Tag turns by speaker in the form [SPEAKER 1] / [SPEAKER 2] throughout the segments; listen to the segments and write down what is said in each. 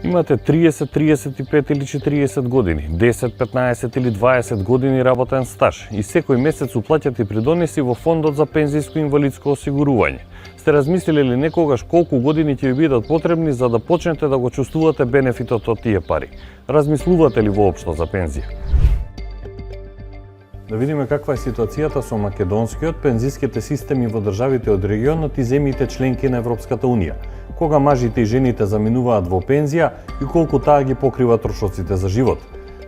[SPEAKER 1] Имате 30, 35 или 40 години, 10, 15 или 20 години работен стаж и секој месец уплаќате придонеси во фондот за пензиско инвалидско осигурување. Сте размислиле ли некогаш колку години ќе ви бидат потребни за да почнете да го чувствувате бенефитот од тие пари? Размислувате ли воопшто за пензија? Да видиме каква е ситуацијата со македонскиот, пензиските системи во државите од регионот и земјите членки на Европската Унија, кога мажите и жените заминуваат во пензија и колку таа ги покрива трошоците за живот.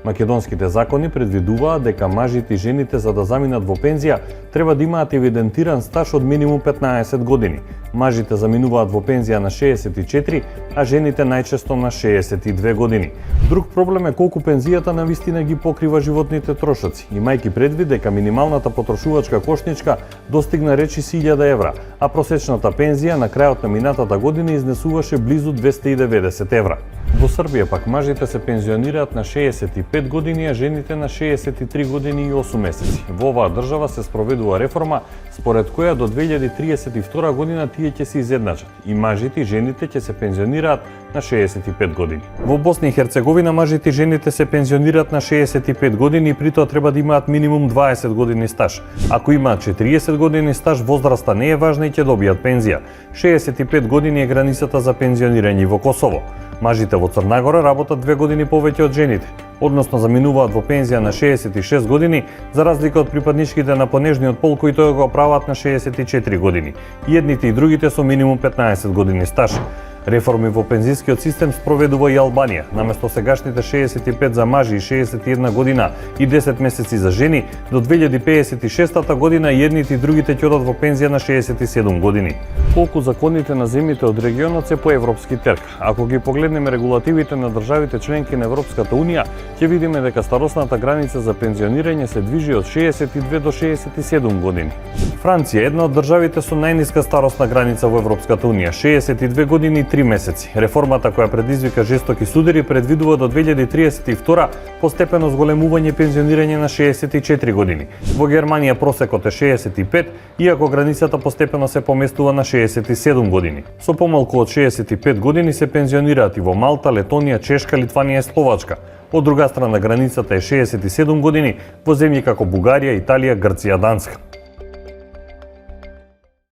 [SPEAKER 1] Македонските закони предвидуваат дека мажите и жените за да заминат во пензија треба да имаат евидентиран стаж од минимум 15 години. Мажите заминуваат во пензија на 64, а жените најчесто на 62 години. Друг проблем е колку пензијата навистина ги покрива животните трошоци, имајќи предвид дека минималната потрошувачка кошничка достигна речиси 1000 евра, а просечната пензија на крајот на минатата година изнесуваше близу 290 евра. Во Србија пак мажите се пензионираат на 65 години, а жените на 63 години и 8 месеци. Во оваа држава се спроведува реформа според која до 2032 година тие ќе се изедначат и мажите и жените ќе се пензионираат на 65 години. Во Босна и Херцеговина мажите и жените се пензионираат на 65 години и при тоа треба да имаат минимум 20 години стаж. Ако имаат 40 години стаж, возраста не е важна и ќе добијат пензија. 65 години е границата за пензионирање во Косово. Мажите во Црна Гора работат 2 години повеќе од жените, односно заминуваат во пензија на 66 години, за разлика од припадничките на понежниот пол кои тоа го прават на 64 години. И едните и другите со минимум 15 години стаж. Реформи во пензискиот систем спроведува и Албанија. Наместо сегашните 65 за мажи и 61 година и 10 месеци за жени, до 2056 година и едните и другите ќе одат во пензија на 67 години. Колку законите на земјите од регионот се по европски терк. Ако ги погледнеме регулативите на државите членки на Европската Унија, ќе видиме дека старосната граница за пензионирање се движи од 62 до 67 години. Франција е една од државите со најниска старосна граница во Европската Унија, 62 години и 3 месеци. Реформата која предизвика жестоки судири предвидува до 2032 постепено зголемување пензионирање на 64 години. Во Германија просекот е 65, иако границата постепено се поместува на 67 години. Со помалку од 65 години се пензионираат и во Малта, Летонија, Чешка, Литванија и Словачка. Од друга страна границата е 67 години во земји како Бугарија, Италија, Грција, Данска.